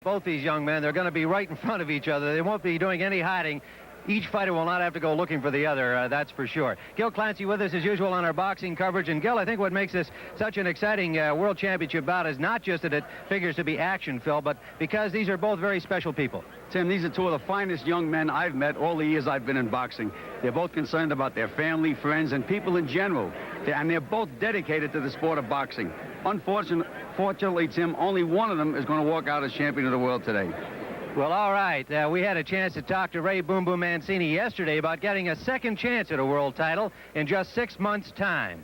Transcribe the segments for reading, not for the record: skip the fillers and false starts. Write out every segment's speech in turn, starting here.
Both these young men, they're going to be right in front of each other. They won't be doing any hiding. Each fighter will not have to go looking for the other, that's for sure. Gil Clancy with us as usual on our boxing coverage. And Gil, I think what makes this such an exciting World Championship bout is not just that it figures to be action-filled, but because these are both very special people. Tim, these are two of the finest young men I've met all the years I've been in boxing. They're both concerned about their family, friends, and people in general. And they're both dedicated to the sport of boxing. Unfortunately, Tim, only one of them is going to walk out as champion of the world today. Well, all right. We had a chance to talk to Ray Boom Boom Mancini yesterday about getting a second chance at a world title in just 6 months' time.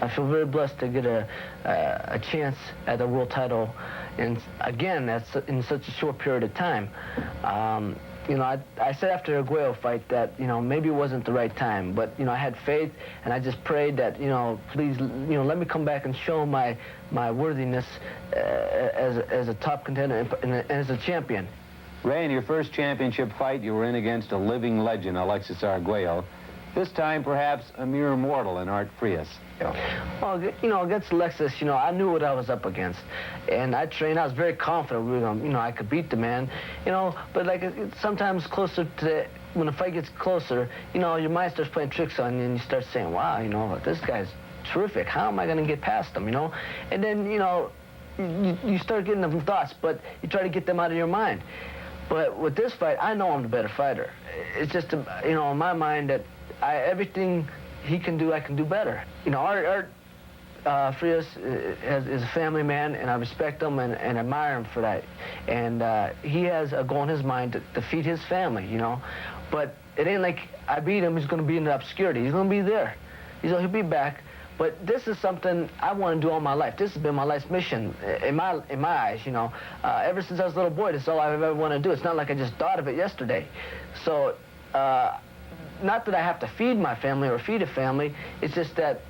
I feel very blessed to get a chance at a world title, and again, that's in such a short period of time. You know, I said after the Arguello fight that, you know, maybe it wasn't the right time, but, you know, I had faith, and I just prayed that, you know, please, you know, let me come back and show my worthiness as a top contender and as a champion. Ray, in your first championship fight, you were in against a living legend, Alexis Arguello. This time, perhaps, a mere mortal in Art Frias. Well, you know, against Alexis, you know, I knew what I was up against. And I trained, I was very confident, you know, I could beat the man, you know, but like sometimes closer to, when the fight gets closer, you know, your mind starts playing tricks on you and you start saying, wow, you know, this guy's terrific. How am I going to get past him, you know? And then, you know, you start getting them thoughts, but you try to get them out of your mind. But with this fight, I know I'm the better fighter. It's just, you know, in my mind that everything he can do, I can do better. You know, Art Frias is a family man, and I respect him and admire him for that. And he has a goal in his mind to feed his family, you know. But it ain't like I beat him, he's going to be in the obscurity. He's going to be there. He'll be back. But this is something I want to do all my life. This has been my life's mission in my eyes, you know. Ever since I was a little boy, this is all I've ever wanted to do. It's not like I just thought of it yesterday. So, not that I have to feed my family or feed a family, it's just that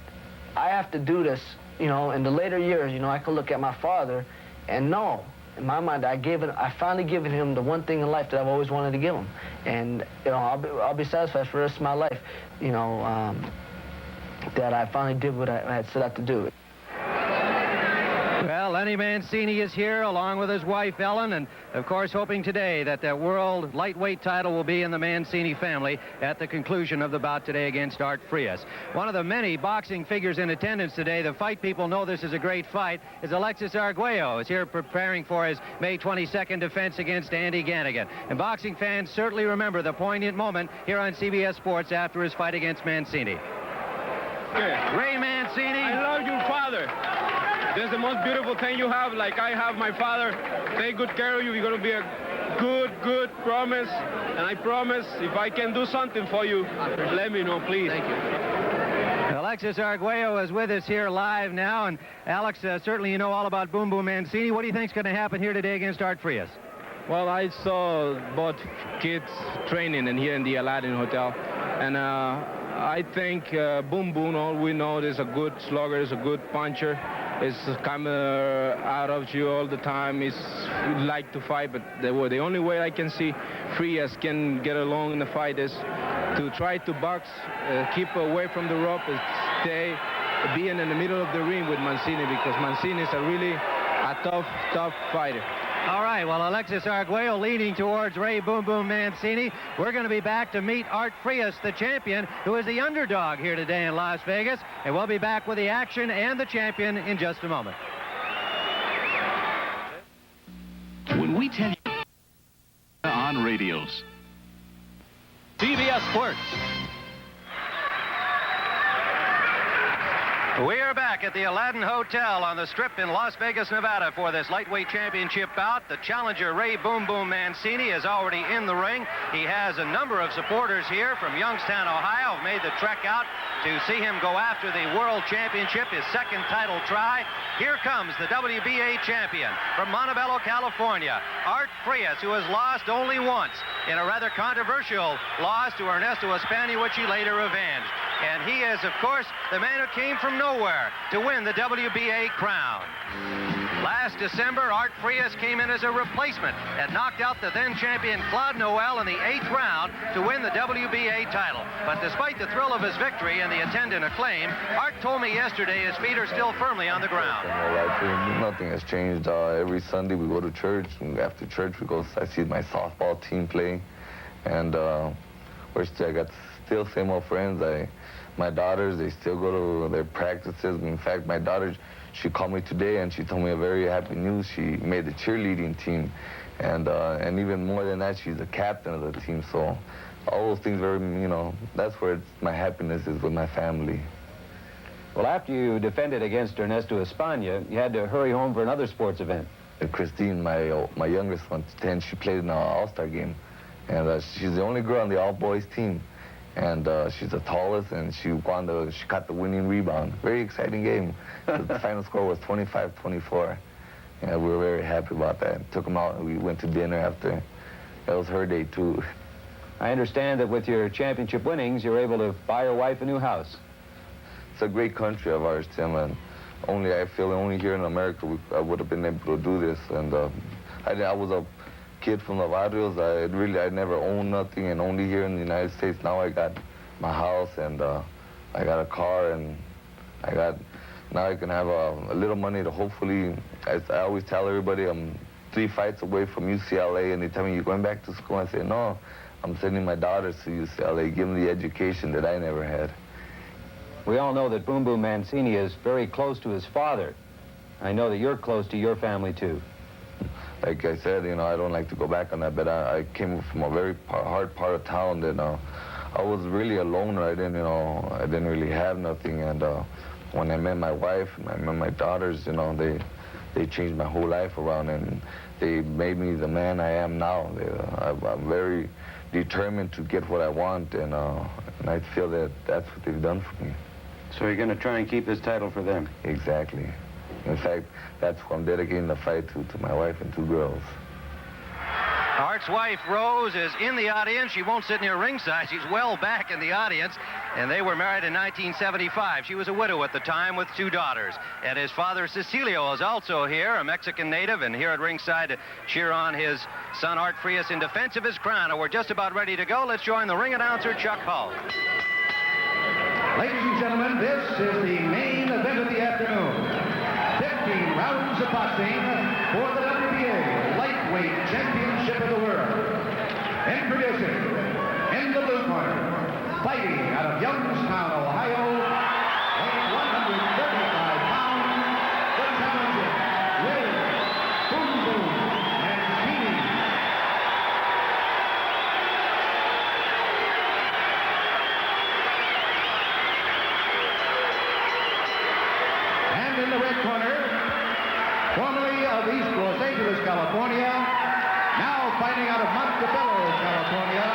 I have to do this, you know. In the later years, you know, I can look at my father and know, in my mind, I finally given him the one thing in life that I've always wanted to give him. And, you know, I'll be satisfied for the rest of my life, you know, that I finally did what I had set out to do. Well, Lenny Mancini is here along with his wife, Ellen, and, of course, hoping today that the world lightweight title will be in the Mancini family at the conclusion of the bout today against Art Frias. One of the many boxing figures in attendance today, the fight people know this is a great fight, is Alexis Arguello. Is here preparing for his May 22nd defense against Andy Ganigan. And boxing fans certainly remember the poignant moment here on CBS Sports after his fight against Mancini. Ray Mancini. I love you, father. This is the most beautiful thing you have, like I have my father. Take good care of you. You're going to be a good promise. And I promise, if I can do something for you, let me know, please. Thank you. Alexis Arguello is with us here live now. And Alex, certainly you know all about Boom Boom Mancini. What do you think is going to happen here today against Art Frias? Well, I saw both kids training here in the Aladdin Hotel. And I think Boom Boom, all we know, is a good slugger, is a good puncher. He's coming out of you all the time. He's like to fight, but the only way I can see Frias can get along in the fight is to try to box, keep away from the rope, and stay being in the middle of the ring with Mancini, because Mancini is a tough fighter. All right, well, Alexis Arguello leading towards Ray Boom Boom Mancini. We're going to be back to meet Art Frias, the champion, who is the underdog here today in Las Vegas. And we'll be back with the action and the champion in just a moment. When we tell you on radios. CBS Sports. We are back at the Aladdin Hotel on the Strip in Las Vegas, Nevada for this lightweight championship bout. The challenger, Ray Boom Boom Mancini, is already in the ring. He has a number of supporters here from Youngstown, Ohio, have made the trek out to see him go after the World Championship, his second title try. Here comes the WBA champion from Montebello, California, Art Frias, who has lost only once in a rather controversial loss to Ernesto Espana, which he later avenged. And he is, of course, the man who came from nowhere to win the WBA crown. Last December, Art Frias came in as a replacement and knocked out the then champion Claude Noel in the 8th round to win the WBA title. But despite the thrill of his victory and the attendant acclaim, Art told me yesterday his feet are still firmly on the ground. Nothing has changed. Every Sunday we go to church, and after church I see my softball team play, and I got still same old friends. My daughters, they still go to their practices. In fact, my daughter, she called me today and she told me a very happy news. She made the cheerleading team, and even more than that, she's the captain of the team. So all those things are, that's where my happiness is with my family. Well, after you defended against Ernesto España, you had to hurry home for another sports event. Christine, my youngest one, 10, she played in an all-star game, and she's the only girl on the all-boys team. And she's the tallest, and she caught the winning rebound. Very exciting game. The final score was 25-24. And we were very happy about that. Took them out, and we went to dinner after. That was her day, too. I understand that with your championship winnings, you're able to buy your wife a new house. It's a great country of ours, Tim, and I feel only here in America I would have been able to do this. And I was a kid from the barrios. I never owned nothing, and only here in the United States now I got my house, and I got a car, and now I can have a little money to hopefully, I always tell everybody I'm 3 fights away from UCLA, and they tell me, you're going back to school? I say, no, I'm sending my daughters to UCLA, give them the education that I never had. We all know that Boom Boom Mancini is very close to his father. I know that you're close to your family too. Like I said, I don't like to go back on that, but I came from a very hard part of town, and I was really a loner. I didn't really have nothing, and when I met my wife and I met my daughters, they changed my whole life around, and they made me the man I am now. I'm very determined to get what I want, and I feel that that's what they've done for me. So you're going to try and keep this title for them? Exactly. In fact, that's who I'm dedicating the fight to my wife and 2 girls. Art's wife, Rose, is in the audience. She won't sit near ringside. She's well back in the audience, and they were married in 1975. She was a widow at the time with 2 daughters. And his father, Cecilio, is also here, a Mexican native, and here at ringside to cheer on his son, Art Frias, in defense of his crown. And we're just about ready to go. Let's join the ring announcer, Chuck Hull. Ladies and gentlemen, this is the main event of the afternoon. 15 rounds of boxing for the WBA Lightweight Championship of the World. Introducing, in the blue corner, fighting out of Youngstown, Ohio, weighing 135 pounds, the challenger, Boom Boom Mancini. And in the red corner, formerly of East Los Angeles, California, now fighting out of Montebello, California.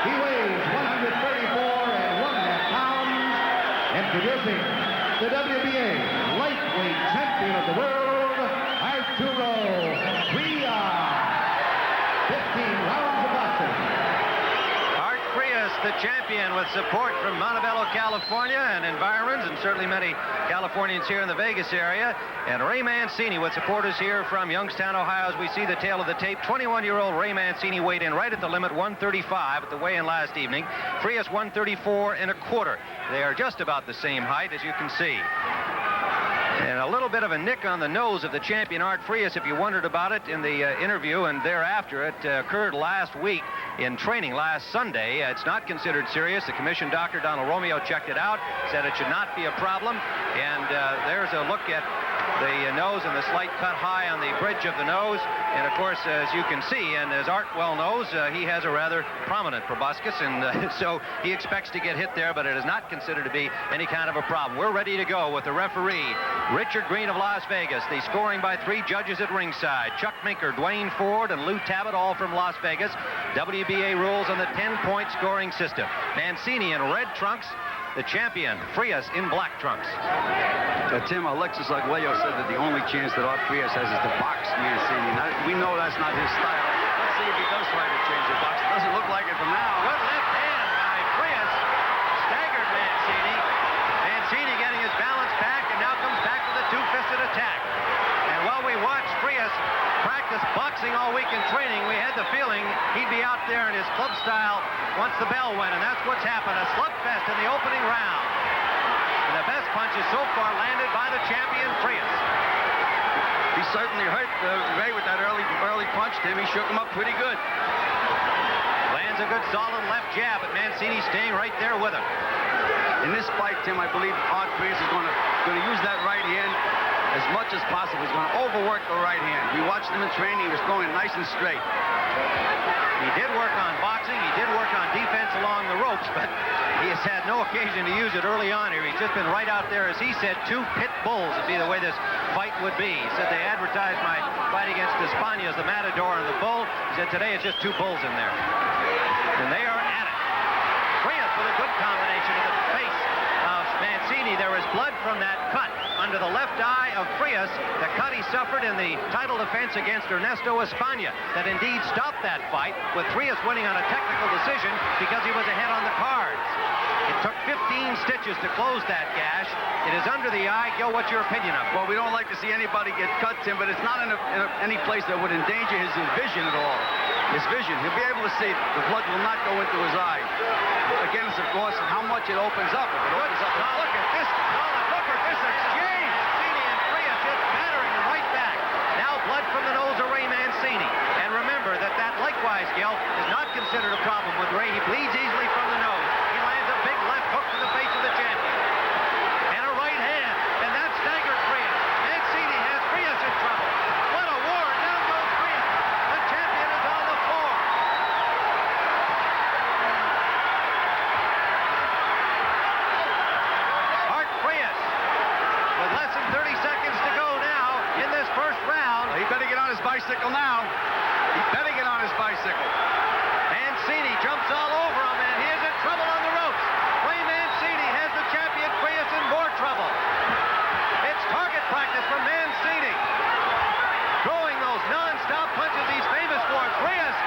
He weighs 134.5 pounds. Introducing the WBA Lightweight Champion of the World, Arturo Frias. 15 rounds of boxing. Art Frias, the champion, with support from Montebello, California, and environs, and certainly many Californians here in the Vegas area. And Ray Mancini with supporters here from Youngstown, Ohio, as we see the tail of the tape. 21-year-old Ray Mancini weighed in right at the limit, 135 at the weigh-in last evening. Frias 134.25. They are just about the same height, as you can see. And a little bit of a nick on the nose of the champion, Art Frias, if you wondered about it in the interview and thereafter. It occurred last week in training last Sunday. It's not considered serious. The commission doctor, Donald Romeo, checked it out, said it should not be a problem. And there's a look at the nose and the slight cut high on the bridge of the nose. And, of course, as you can see, and as Art well knows, he has a rather prominent proboscis, and so he expects to get hit there, but it is not considered to be any kind of a problem. We're ready to go with the referee, Richard Green of Las Vegas. The scoring by 3 judges at ringside. Chuck Minker, Dwayne Ford, and Lou Tabbitt, all from Las Vegas. WBA rules on the 10-point scoring system. Mancini in red trunks. The champion, Frias, in black trunks. Tim, Alexis Arguello said that the only chance that Art Frias has is to box Mancini. Now, we know that's not his style. Let's see if he does try to change the box. It doesn't look like it from now. Good left hand by Frias. Staggered Mancini. two-fisted attack. And while we watched Frias practice boxing all week in training, we had the feeling he'd be out there in his club style once the bell went, and that's what's happened. A slugfest in the opening round. And the best punches so far landed by the champion, Frias. He certainly hurt Ray with that early punch, Tim. He shook him up pretty good. Lands a good solid left jab, but Mancini staying right there with him. In this fight, Tim, I believe Art Frias is going to use that right hand as much as possible. He's going to overwork the right hand. We watched him in training. He was throwing it nice and straight. He did work on boxing. He did work on defense along the ropes, but he has had no occasion to use it early on here. He's just been right out there, as he said, 2 pit bulls would be the way this fight would be. He said they advertised my fight against Espana as the Matador and the Bull. He said today it's just 2 bulls in there. And they are at it. Frias with a good combination to the face of Mancini. There is blood from that cut under the left eye of Frias, the cut he suffered in the title defense against Ernesto Espana, that indeed stopped that fight, with Frias winning on a technical decision because he was ahead on the cards. It took 15 stitches to close that gash. It is under the eye. Gil, what's your opinion of it? Well, we don't like to see anybody get cut, Tim, but it's not in any place that would endanger his vision at all. His vision. He'll be able to see the blood will not go into his eye. Again, it's of course how much it opens up. If it opens up, look at this. Look at this exchange. Mancini and Frias just battering him right back. Now blood from the nose of Ray Mancini. And remember that likewise, Gil, is not considered a problem with Ray. He bleeds easily from the nose. He lands a big left hook to the face of the champion. And a right hand. And that staggered Frias. Mancini has Frias in trouble. What a war. Down goes Frias. The champion is on the floor. Art Frias, with less than 30 seconds to go now in this first round. Well, he better get on his bicycle now. He better get on his bicycle. Mancini jumps all over him, and he is in trouble on the ropes. Ray Mancini has the champion Frias in more trouble. It's target practice from Mancini. Throwing those non-stop punches he's famous for. Frias,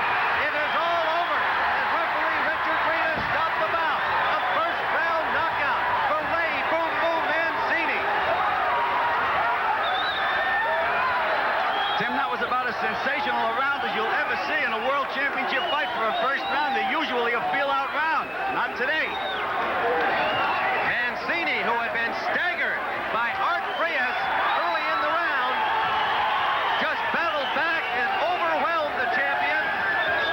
it is all over. And referee Richard Frias stopped the bout. A first round knockout for Ray Boom Boom Mancini. Tim, that was about as sensational a round as you'll ever see in a world championship fight for a first round. They're usually a feel-out round. Not today. Mancini, who had been staggered by Art Frias early in the round, just battled back and overwhelmed the champion,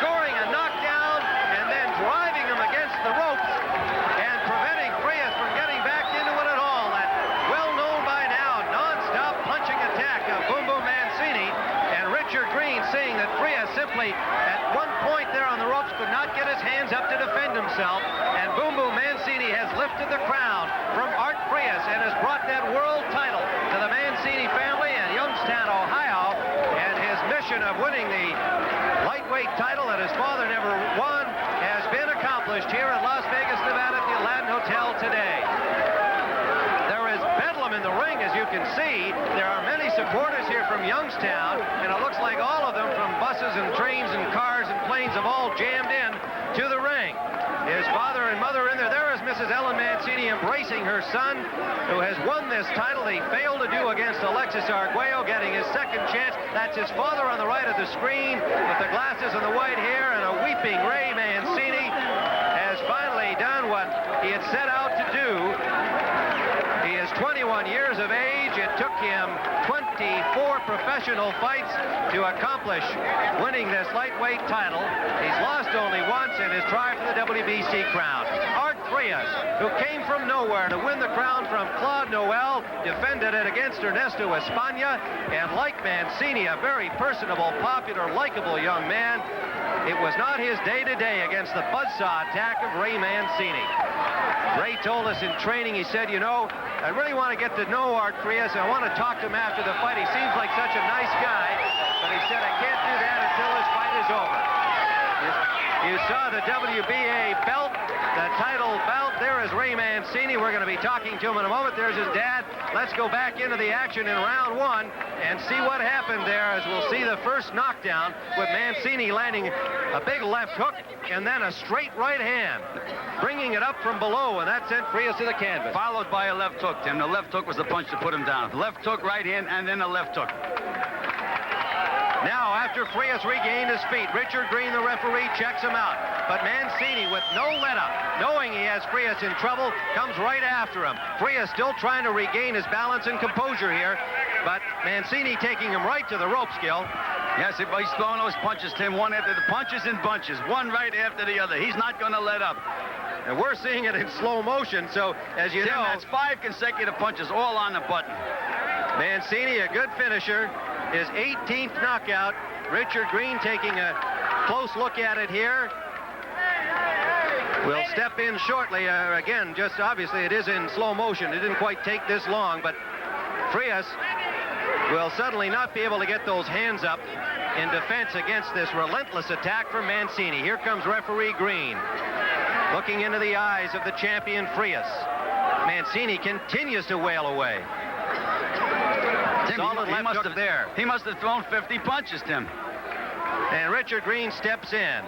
scoring a knockdown and then driving him against the ropes and preventing Frias from getting back into it at all. That well-known by now non-stop punching attack of Boom Boom Mancini. And Richard Green, seeing that Frias simply at one point there on the ropes could not get his hands up to defend himself, and Boom Boom Mancini has lifted the crown from Art Frias and has brought that world title to the Mancini family in Youngstown, Ohio, and his mission of winning the lightweight title that his father never won has been accomplished here in Las Vegas, Nevada at the Aladdin Hotel today. There is bedlam in the ring, as you can see. There are many supporters here from Youngstown, and it looks like all of them from buses and trains and cars and planes have all jammed in to the ring. His father and mother in there. There is Mrs. Ellen Mancini embracing her son, who has won this title. He failed to do against Alexis Arguello, getting his second chance. That's his father on the right of the screen with the glasses and the white hair, and a weeping Ray Mancini has finally done what he had set out to do. He is 21 years of age. It took him 24 professional fights to accomplish winning this lightweight title. He's lost only once in his try for the WBC crown. Art Frias, who came from nowhere to win the crown from Claude Noel, defended it against Ernesto Espana, and like Mancini, a very personable, popular, likable young man. It was not his day-to-day against the buzzsaw attack of Ray Mancini. Ray told us in training, he said, you know, I really want to get to know Art Frias. I want to talk to him after the fight. He seems like such a nice guy, but he said, I can't do that until this fight is over. You saw the WBA belt, the title belt. There is Ray Mancini. We're going to be talking to him in a moment. There's his dad. Let's go back into the action in round one and see what happened there, as we'll see the first knockdown with Mancini landing a big left hook and then a straight right hand, bringing it up from below, and that sent Frias to the canvas. Followed by a left hook, Tim. The left hook was the punch to put him down. Left hook, right hand, and then a left hook. Now, after Frias regained his feet, Richard Green, the referee, checks him out. But Mancini, with no let-up, knowing he has Frias in trouble, comes right after him. Frias still trying to regain his balance and composure here, but Mancini taking him right to the ropes, Gil. Yes, but he's throwing those punches, Tim, one after the punches in bunches, one right after the other. He's not going to let up. And we're seeing it in slow motion, so as you Tim, know, that's 5 consecutive punches, all on the button. Mancini, a good finisher. His 18th knockout. Richard Green taking a close look at it here. We'll step in shortly. Again, just obviously it is in slow motion. It didn't quite take this long, but Frias will suddenly not be able to get those hands up in defense against this relentless attack from Mancini. Here comes referee Green, looking into the eyes of the champion Frias. Mancini continues to wail away. Tim, Solid left hook there. He must have thrown 50 punches, Tim. And Richard Green steps in.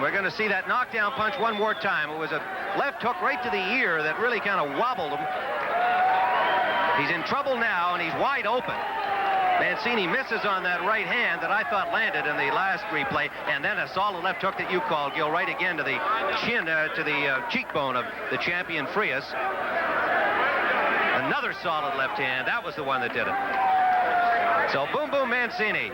We're going to see that knockdown punch one more time. It was a left hook right to the ear that really kind of wobbled him. He's in trouble now, and he's wide open. Mancini misses on that right hand that I thought landed in the last replay, and then a solid left hook that you called, Gil, right again to the chin, to the cheekbone of the champion Frias. Another solid left hand. That was the one that did it. So Boom Boom Mancini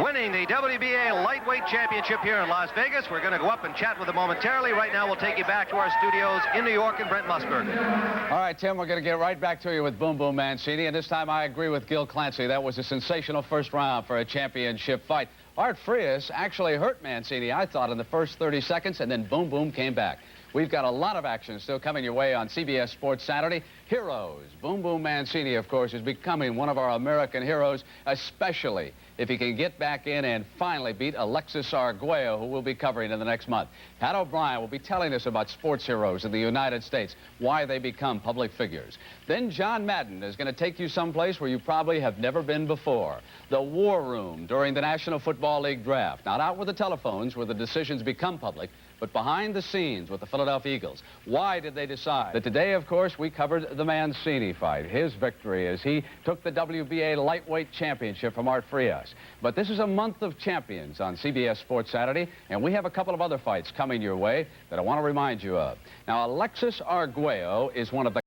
winning the WBA lightweight championship here in Las Vegas. We're going to go up and chat with him momentarily. Right now, we'll take you back to our studios in New York and Brent Musburger. All right, Tim, we're going to get right back to you with Boom Boom Mancini, and this time I agree with Gil Clancy. That was a sensational first round for a championship fight. Art Frias actually hurt Mancini, I thought, in the first 30 seconds, and then Boom Boom came back. We've got a lot of action still coming your way on CBS Sports Saturday. Heroes. Boom Boom Mancini, of course, is becoming one of our American heroes, especially if he can get back in and finally beat Alexis Arguello, who we'll be covering in the next month. Pat O'Brien will be telling us about sports heroes in the United States, why they become public figures. Then John Madden is going to take you someplace where you probably have never been before. The War Room during the National Football League draft. Not out with the telephones where the decisions become public, but behind the scenes with the Philadelphia Eagles. Why did they decide? That today, of course, we covered the Mancini fight, his victory as he took the WBA lightweight championship from Art Frias. But this is a month of champions on CBS Sports Saturday, and we have a couple of other fights coming your way that I want to remind you of. Now, Alexis Arguello is one of the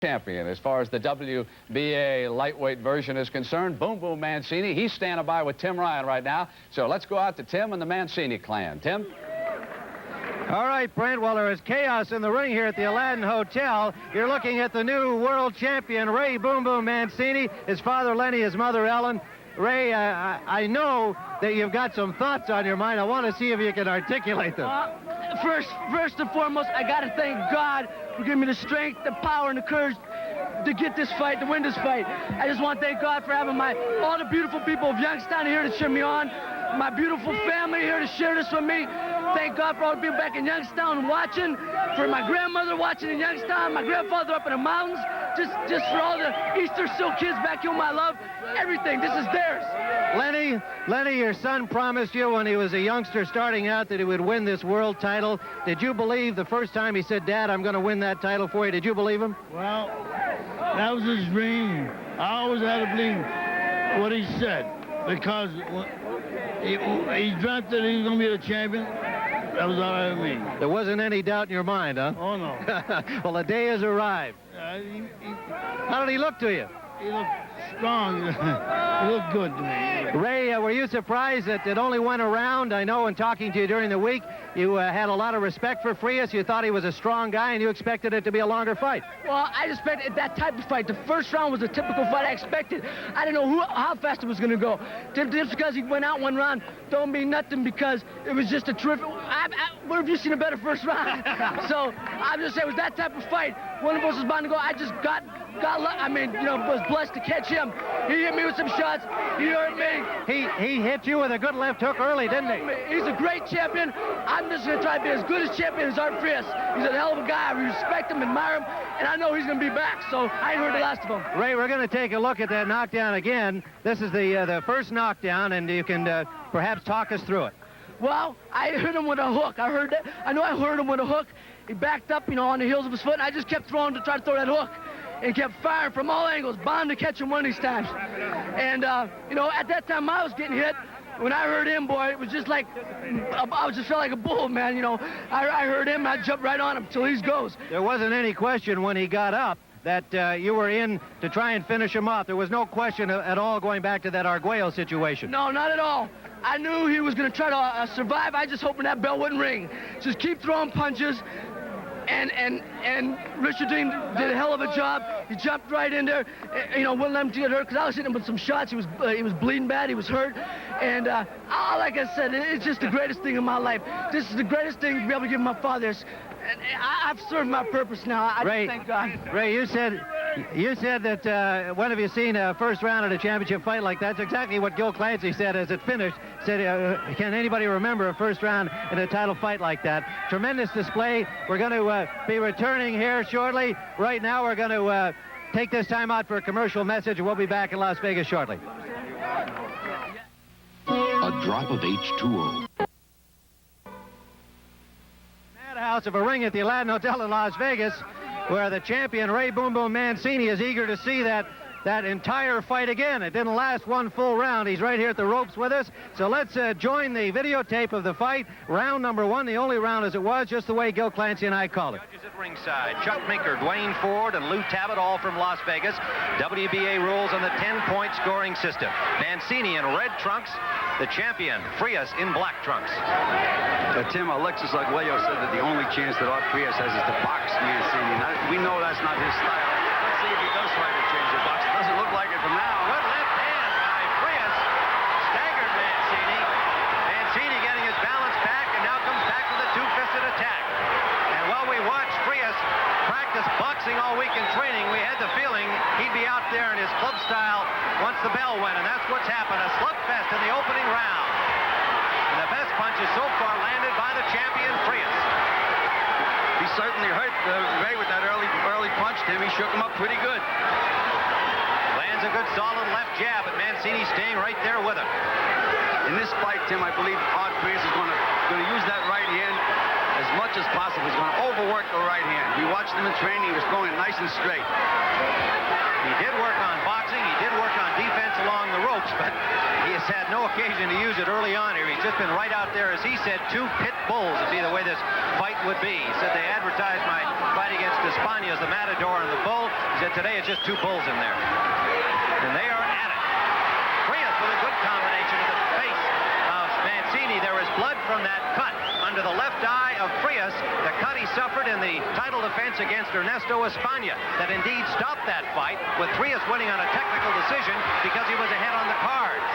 champion as far as the WBA lightweight version is concerned. Boom Boom Mancini. He's standing by with Tim Ryan right now. So let's go out to Tim and the Mancini clan. Tim? All right, Brent, well, there is chaos in the ring here at the Aladdin Hotel. You're looking at the new world champion, Ray Boom Boom Mancini, his father, Lenny, his mother, Ellen. Ray, I know that you've got some thoughts on your mind. I want to see if you can articulate them. First and foremost, I got to thank God for giving me the strength, the power, and the courage to get this fight, to win this fight. I just want to thank God for having all the beautiful people of Youngstown here to cheer me on, my beautiful family here to share this with me, thank God for all being back in Youngstown watching, for my grandmother watching in Youngstown, my grandfather up in the mountains, just for all the Easter Silk kids back home I love, everything. This is theirs. Lenny, your son promised you when he was a youngster starting out that he would win this world title. Did you believe the first time he said, Dad, I'm going to win that title for you? Did you believe him? Well, that was his dream. I always had to believe what he said, because he dreamt that he was going to be the champion. That was all right with me. There wasn't any doubt in your mind, huh? Oh, no. Well, the day has arrived. How did he look to you? He looked strong. He looked good to me. Ray, were you surprised that it only went around? I know in talking to you during the week, you had a lot of respect for Frias. You thought he was a strong guy, and you expected it to be a longer fight. Well, I expected that type of fight. The first round was a typical fight I expected. I didn't know how fast it was going to go. Just because he went out one round don't mean nothing, because it was just a terrific... Where have you seen a better first round? So I'm just saying it was that type of fight. One of us was bound to go. I just got was blessed to catch him. He hit me with some shots. He hurt me. He hit you with a good left hook early, didn't he? He's a great champion. I'm just going to try to be as good a champion as Art Frias. He's a hell of a guy. I respect him, admire him, and I know he's going to be back, so I ain't heard the last of him. Ray, we're going to take a look at that knockdown again. This is the first knockdown, and you can perhaps talk us through it. Well, I hit him with a hook. I know I heard him with a hook. He backed up, on the heels of his foot, and I just kept throwing to try to throw that hook. And kept firing from all angles, bound to catch him one of these times. And, at that time I was getting hit. When I heard him, boy, it was just like, I just felt like a bull, man, I heard him, I jumped right on him till he goes. There wasn't any question when he got up that you were in to try and finish him off. There was no question at all going back to that Arguello situation. No, not at all. I knew he was going to try to survive. I just hoping that bell wouldn't ring. Just keep throwing punches. And Richard Dean did a hell of a job. He jumped right in there, wouldn't let him get hurt, because I was hitting him with some shots. He was bleeding bad. He was hurt. And like I said, it's just the greatest thing in my life. This is the greatest thing to be able to give my father. And I've served my purpose now. Ray, thank God. Ray, you said that when have you seen a first round at a championship fight like that? That's exactly what Gil Clancy said as it finished. Said, can anybody remember a first round in a title fight like that? Tremendous display. We're going to be returning here shortly. Right now, we're going to take this time out for a commercial message, and we'll be back in Las Vegas shortly. A drop of H2O. Madhouse of a ring at the Aladdin Hotel in Las Vegas, where the champion Ray Boom Boom Mancini is eager to see that entire fight again. It didn't last one full round. He's right here at the ropes with us. So let's join the videotape of the fight. Round number one, the only round as it was, just the way Gil Clancy and I called it. Judges at ringside, Chuck Minker, Dwayne Ford, and Lou Tabbitt, all from Las Vegas. WBA rules on the 10-point scoring system. Mancini in red trunks, the champion, Frias in black trunks. Tim, Alexis Arguello said that the only chance that Art Frias has is to box Mancini. Now, we know that's not his style. Let's see if he does try to change the box. It doesn't look like it from now. Good left hand by Frias. Staggered Mancini. Mancini getting his balance back, and now comes back with a two-fisted attack. And while we watched Frias practice boxing all week in training, we had the feeling he'd be out there in his club style once the bell went, and that's what's happened. A slugfest in the opening round. And the best punches so far landed by the champion, Frias. He certainly hurt Ray with that early punch, Tim. He shook him up pretty good. Lands a good solid left jab, but Mancini staying right there with him. In this fight, Tim, I believe Art Frias is going to use that right hand as much as possible. He's going to overwork the right hand. We watched him in training. He was throwing it nice and straight. He did work on boxing. He did work on defense along the ropes, but he has had no occasion to use it early on here. He's just been right out there, as he said, two pit bulls would be the way this fight would be. He said they advertised my fight against Espana as the Matador and the Bull. He said today it's just two bulls in there. And they are at it. Frias with a good combination to the face of Mancini. There is blood from that cut under the left eye of Frias, the cut he suffered in the title defense against Ernesto Espana that indeed stopped that fight, with Frias winning on a technical decision because he was ahead on the cards.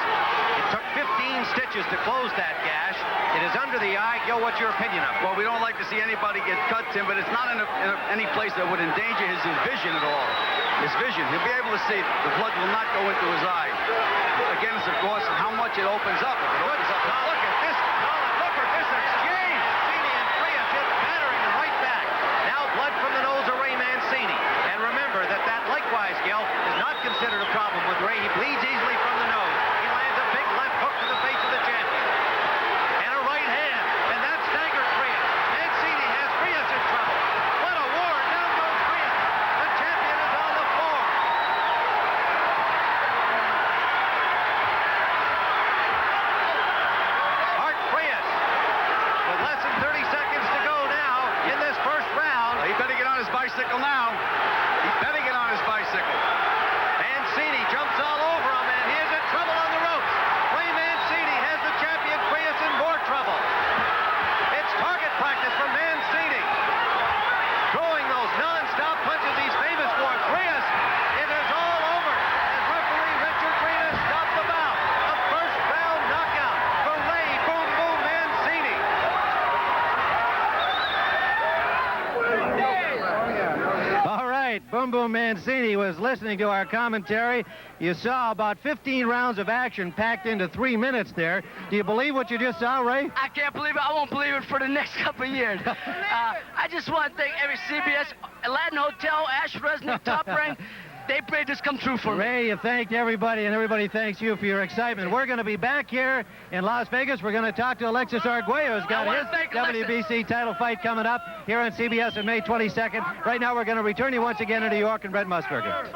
It took 15 stitches to close that gash. It is under the eye. Gil, what's your opinion of it? Well, we don't like to see anybody get cut, Tim, but it's not in any place that would endanger his vision at all. His vision. He'll be able to see the blood will not go into his eye. Again, it's, of course, how much it opens up. If it opens up, look at this. Look at this exchange. bicycle now. He better get on his bicycle. Mancini jumps all over him, and here's in trouble on the ropes. Ray Mancini has the champion Frias in more trouble. It's target practice for Mancini. Throwing those non-stop punches he's famous for. Frias, it is all over. As referee Richard Frias stopped the bout. A first-round knockout for Ray Boom Boom Mancini. All right, Boom Boom Mancini was listening to our commentary. You saw about 15 rounds of action packed into 3 minutes there. Do you believe what you just saw, Ray? I can't believe it. I won't believe it for the next couple of years. I just want to thank every CBS, Aladdin Hotel, Ash Resnick, Top Rank. They made this come true for me. Ray, you thanked everybody, and everybody thanks you for your excitement. We're going to be back here in Las Vegas. We're going to talk to Alexis Arguello, who's got his WBC title fight coming up here on CBS on May 22nd. Right now, we're going to return you once again to New York and Brett Musburger.